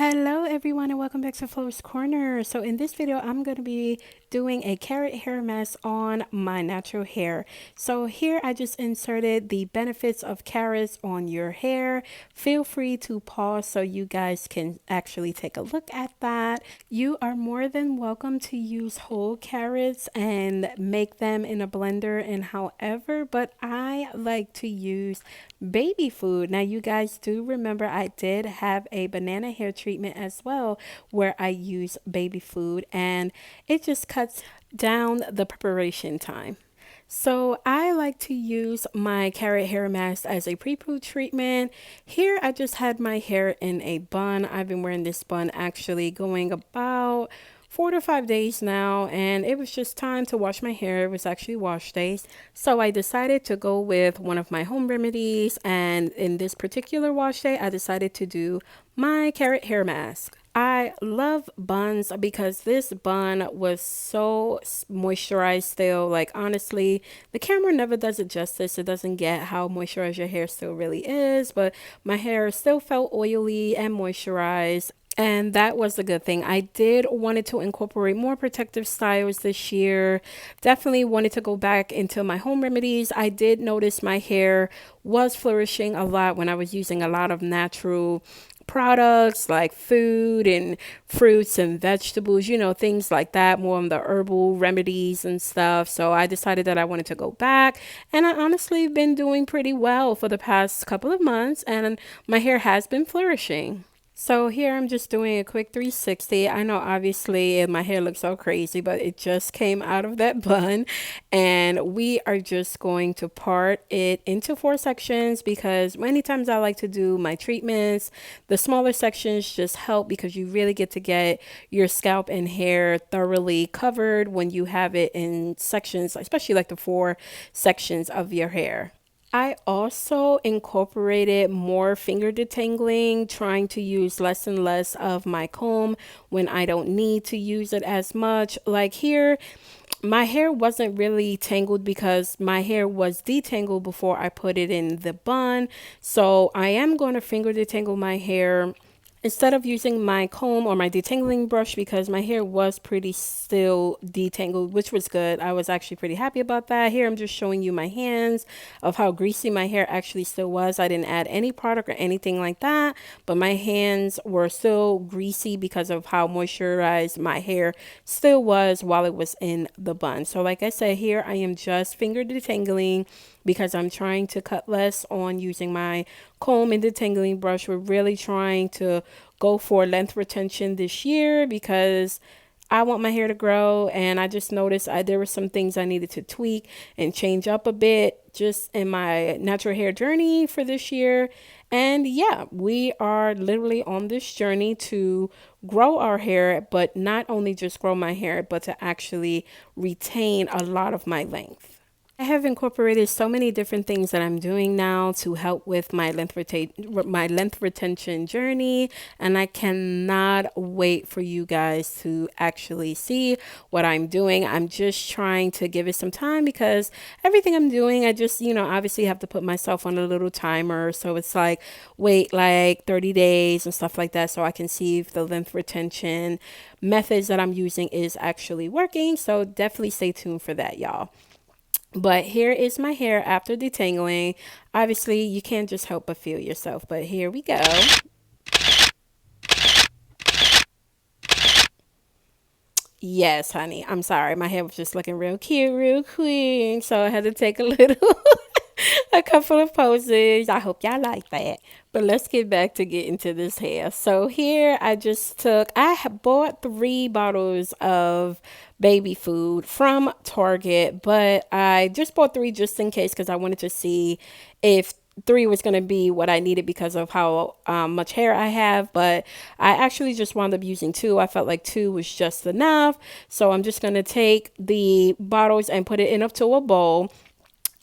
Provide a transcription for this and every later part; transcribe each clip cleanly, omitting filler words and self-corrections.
Hello everyone and welcome back to Flo's Corner. So in this video I'm going to be doing a carrot hair mask on my natural hair. So here I just inserted the benefits of carrots on your hair. Feel free to pause so you guys can actually take a look at that. You are more than welcome to use whole carrots and make them in a blender and however, but I like to use baby food. Now you guys do remember I did have a banana hair treatment as well where I use baby food and it just cuts down the preparation time. So I like to use my carrot hair mask as a pre-poo treatment. Here I just had my hair in a bun. I've been wearing this bun actually going about 4 to 5 days now, and it was just time to wash my hair. It was actually wash days. So I decided to go with one of my home remedies, and in this particular wash day, I decided to do my carrot hair mask. I love buns because this bun was so moisturized still. Like honestly, the camera never does it justice. It doesn't get how moisturized your hair still really is, but my hair still felt oily and moisturized. And that was a good thing. I did wanted to incorporate more protective styles this year. Definitely wanted to go back into my home remedies. I did notice my hair was flourishing a lot when I was using a lot of natural products like food and fruits and vegetables, things like that, more on the herbal remedies and stuff. So I decided that I wanted to go back, and I honestly been doing pretty well for the past couple of months, and my hair has been flourishing. So here I'm just doing a quick 360. I know obviously my hair looks so crazy, but it just came out of that bun, and we are just going to part it into 4 sections because many times I like to do my treatments. The smaller sections just help because you really get to get your scalp and hair thoroughly covered when you have it in sections, especially like the 4 sections of your hair. I also incorporated more finger detangling, trying to use less and less of my comb when I don't need to use it as much. Like here, my hair wasn't really tangled because my hair was detangled before I put it in the bun. So I am going to finger detangle my hair instead of using my comb or my detangling brush because my hair was pretty still detangled, which was good. I was actually pretty happy about that. Here I'm just showing you my hands of how greasy my hair actually still was. I didn't add any product or anything like that, but my hands were still greasy because of how moisturized my hair still was while it was in the bun. So like I said, here I am just finger detangling because I'm trying to cut less on using my comb and detangling brush. We're really trying to go for length retention this year because I want my hair to grow, and I just noticed there were some things I needed to tweak and change up a bit just in my natural hair journey for this year. And yeah, we are literally on this journey to grow our hair, but not only just grow my hair, but to actually retain a lot of my length. I have incorporated so many different things that I'm doing now to help with my length retention journey, and I cannot wait for you guys to actually see what I'm doing. I'm just trying to give it some time because everything I'm doing, I just, obviously have to put myself on a little timer. So it's like, wait like 30 days and stuff like that so I can see if the length retention methods that I'm using is actually working. So definitely stay tuned for that, y'all. But here is my hair after detangling. Obviously, you can't just help but feel yourself, but here we go. Yes, honey. I'm sorry. My hair was just looking real cute, real quick. So I had to take a little, a couple of poses. I hope y'all like that. But let's get back to getting to this hair. So here I have bought 3 bottles of baby food from Target, but I just bought 3 just in case because I wanted to see if 3 was going to be what I needed because of how much hair I have. But I actually just wound up using 2. I felt like 2 was just enough. So I'm just going to take the bottles and put it into a bowl.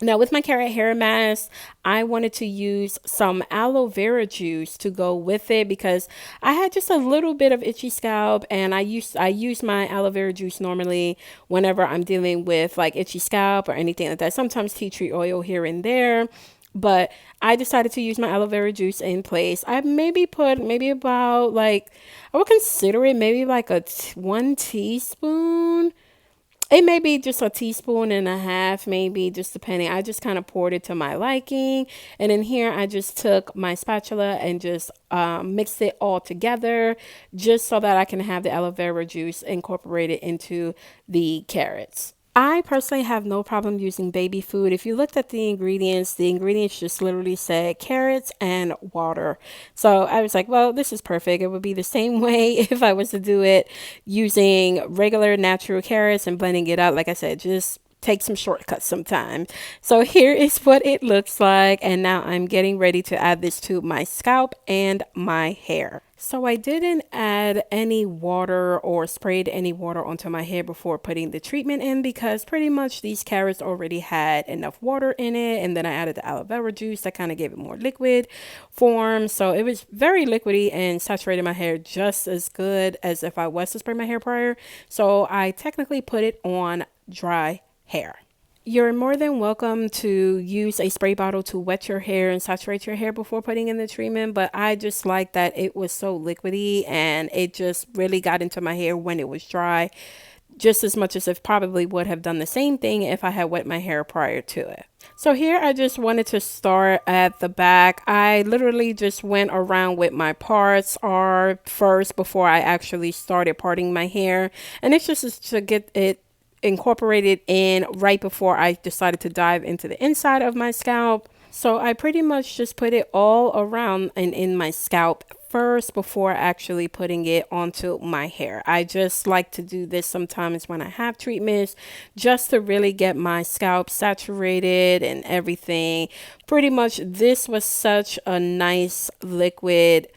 Now with my carrot hair mask, I wanted to use some aloe vera juice to go with it because I had just a little bit of itchy scalp, and I use my aloe vera juice normally whenever I'm dealing with like itchy scalp or anything like that. Sometimes tea tree oil here and there. But I decided to use my aloe vera juice in place. I maybe put maybe about like, I would consider it maybe like 1 teaspoon. It may be just a teaspoon and a half, maybe just depending. I just kind of poured it to my liking. And in here, I just took my spatula and just mixed it all together just so that I can have the aloe vera juice incorporated into the carrots. I personally have no problem using baby food. If you looked at the ingredients just literally said carrots and water. So I was like, well, this is perfect. It would be the same way if I was to do it using regular natural carrots and blending it out. Like I said, just take some shortcuts sometimes. So here is what it looks like. And now I'm getting ready to add this to my scalp and my hair. So I didn't add any water or sprayed any water onto my hair before putting the treatment in because pretty much these carrots already had enough water in it. And then I added the aloe vera juice that kind of gave it more liquid form. So it was very liquidy and saturated my hair just as good as if I was to spray my hair prior. So I technically put it on dry hair. You're more than welcome to use a spray bottle to wet your hair and saturate your hair before putting in the treatment, but I just like that it was so liquidy and it just really got into my hair when it was dry, just as much as it probably would have done the same thing if I had wet my hair prior to it. So here I just wanted to start at the back. I literally just went around with my parts are first before I actually started parting my hair, and it's just to get it incorporated in right before I decided to dive into the inside of my scalp. So I pretty much just put it all around and in my scalp first before actually putting it onto my hair. I just like to do this sometimes when I have treatments just to really get my scalp saturated and everything. Pretty much this was such a nice liquid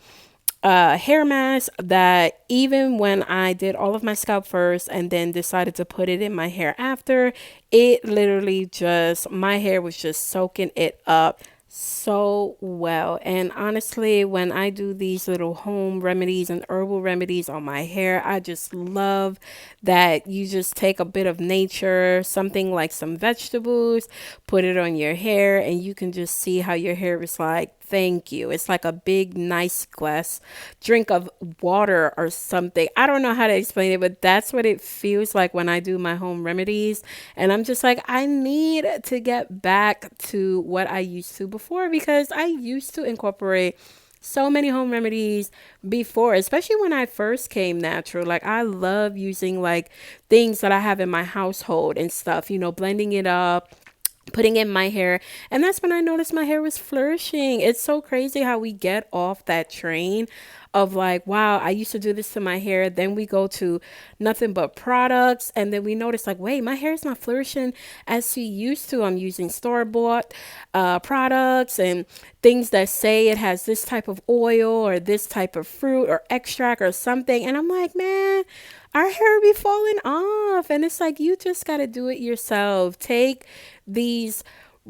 hair mask that even when I did all of my scalp first and then decided to put it in my hair after, it literally just, my hair was just soaking it up so well. And honestly, when I do these little home remedies and herbal remedies on my hair, I just love that you just take a bit of nature, something like some vegetables, put it on your hair, and you can just see how your hair is like, thank you. It's like a big, nice glass drink of water or something. I don't know how to explain it, but that's what it feels like when I do my home remedies. And I'm just like, I need to get back to what I used to before because I used to incorporate so many home remedies before, especially when I first came natural. Like I love using like things that I have in my household and stuff, you know, blending it up, putting in my hair. And that's when I noticed my hair was flourishing. It's so crazy how we get off that train of like, wow, I used to do this to my hair. Then we go to nothing but products. And then we notice like, wait, my hair is not flourishing as she used to. I'm using store-bought products and things that say it has this type of oil or this type of fruit or extract or something. And I'm like, man, our hair be falling off. And it's like, you just got to do it yourself. Take these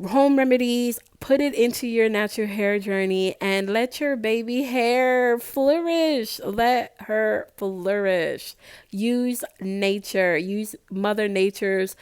home remedies, put it into your natural hair journey, and let your baby hair flourish. Let her flourish. Use nature, use Mother Nature's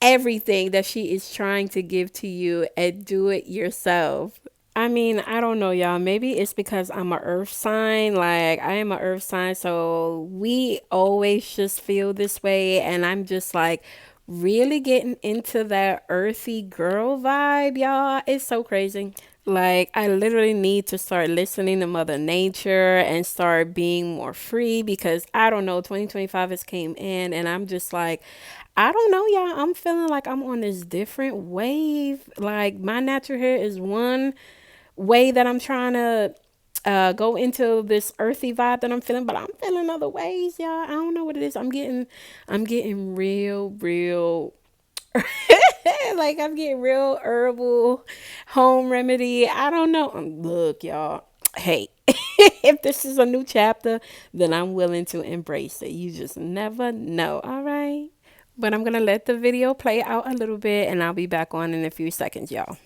everything that she is trying to give to you and do it yourself. I mean, I don't know, y'all. Maybe it's because I'm a earth sign. Like, I am a earth sign, so we always just feel this way. And I'm just like really getting into that earthy girl vibe, y'all. It's so crazy. Like, I literally need to start listening to Mother Nature and start being more free because I don't know, 2025 has came in and I'm just like, I don't know, y'all. I'm feeling like I'm on this different wave. Like, my natural hair is one way that I'm trying to go into this earthy vibe that I'm feeling, but I'm feeling other ways, y'all. I don't know what it is. I'm getting real like I'm getting real herbal home remedy. I don't know. Look, y'all. Hey, if this is a new chapter, then I'm willing to embrace it. You just never know. All right. But I'm going to let the video play out a little bit and I'll be back on in a few seconds, y'all.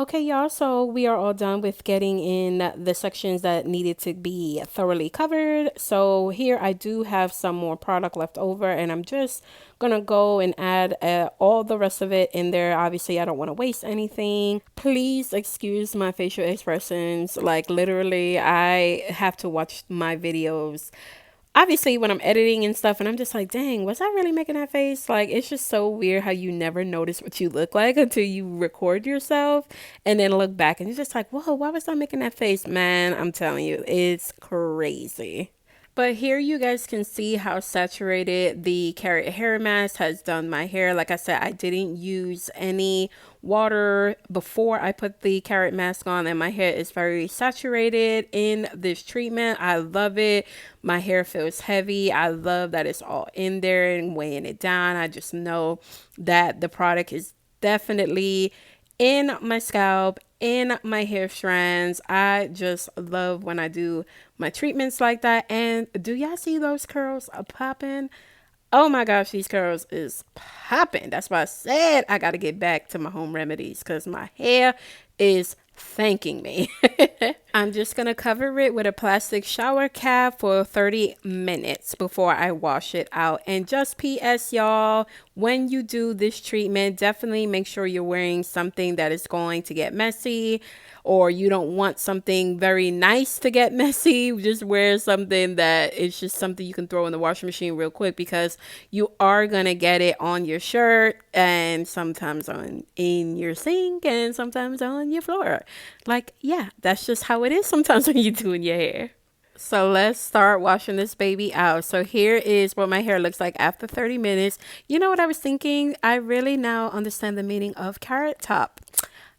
Okay, y'all, so we are all done with getting in the sections that needed to be thoroughly covered. So here I do have some more product left over, and I'm just gonna go and add all the rest of it in there. Obviously, I don't want to waste anything. Please excuse my facial expressions. Like, literally, I have to watch my videos obviously when I'm editing and stuff, and I'm just like, dang, was I really making that face? Like, it's just so weird how you never notice what you look like until you record yourself and then look back and you're just like, whoa, why was I making that face? Man, I'm telling you, it's crazy. But here you guys can see how saturated the carrot hair mask has done my hair. Like I said, I didn't use any water before I put the carrot mask on, and my hair is very saturated in this treatment. I love it. My hair feels heavy. I love that it's all in there and weighing it down. I just know that the product is definitely in my scalp, in my hair strands. I just love when I do my treatments like that. And do y'all see those curls popping? Oh my gosh, these curls is popping. That's why I said I got to get back to my home remedies because my hair is thanking me. I'm just going to cover it with a plastic shower cap for 30 minutes before I wash it out. And just PS, y'all, when you do this treatment, definitely make sure you're wearing something that is going to get messy, or you don't want something very nice to get messy. Just wear something that is just something you can throw in the washing machine real quick, because you are going to get it on your shirt and sometimes on in your sink and sometimes on your floor. Like, yeah, that's just how it is sometimes when you're doing your hair. So let's start washing this baby out. So here is what my hair looks like after 30 minutes. You know what I was thinking? I really now understand the meaning of carrot top.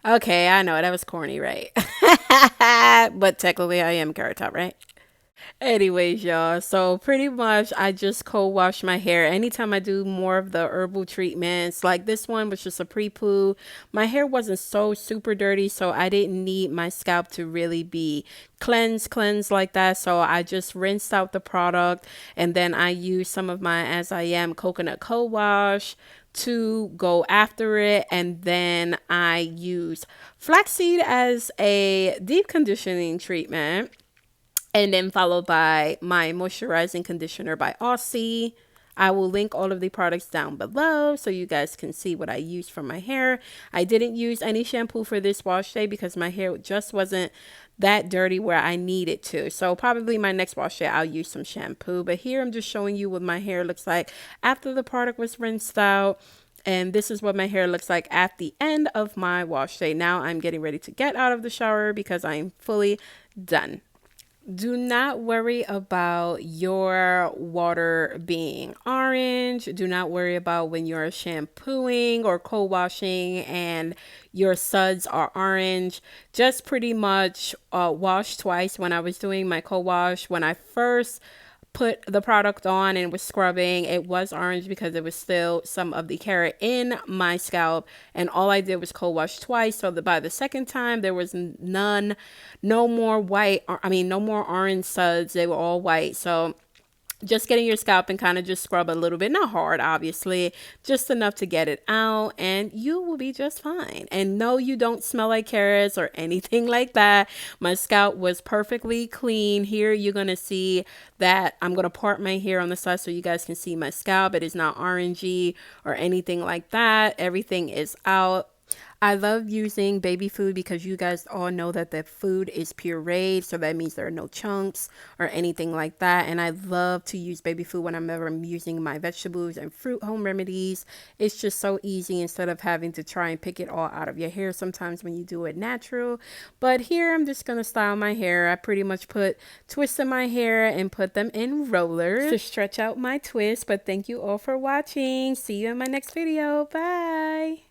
Okay, I know that was corny, right? But technically I am carrot top, right? Anyways, y'all, so pretty much I just co-wash my hair anytime I do more of the herbal treatments. Like this one was just a pre-poo. My hair wasn't so super dirty, so I didn't need my scalp to really be cleansed like that. So I just rinsed out the product, and then I used some of my As I Am coconut co-wash to go after it, and then I use flaxseed as a deep conditioning treatment, and then followed by my moisturizing conditioner by Aussie. I will link all of the products down below so you guys can see what I use for my hair. I didn't use any shampoo for this wash day because my hair just wasn't that dirty where I needed to. So probably my next wash day I'll use some shampoo. But here I'm just showing you what my hair looks like after the product was rinsed out. And this is what my hair looks like at the end of my wash day. Now I'm getting ready to get out of the shower because I'm fully done. Do not worry about your water being orange. Do not worry about when you're shampooing or co-washing and your suds are orange. Just pretty much wash twice. When I was doing my co-wash, when I first put the product on and was scrubbing, it was orange because there was still some of the carrot in my scalp, and all I did was co-wash twice, so that by the second time there was no more white, no more orange suds. They were all white. So just getting your scalp and kind of just scrub a little bit, not hard, obviously, just enough to get it out, and you will be just fine. And no, you don't smell like carrots or anything like that. My scalp was perfectly clean. Here you're going to see that I'm going to part my hair on the side so you guys can see my scalp. It is not orangey or anything like that. Everything is out. I love using baby food because you guys all know that the food is pureed, so that means there are no chunks or anything like that. And I love to use baby food whenever I'm using my vegetables and fruit home remedies. It's just so easy instead of having to try and pick it all out of your hair sometimes when you do it natural. But here I'm just going to style my hair. I pretty much put twists in my hair and put them in rollers to stretch out my twist. But thank you all for watching. See you in my next video. Bye.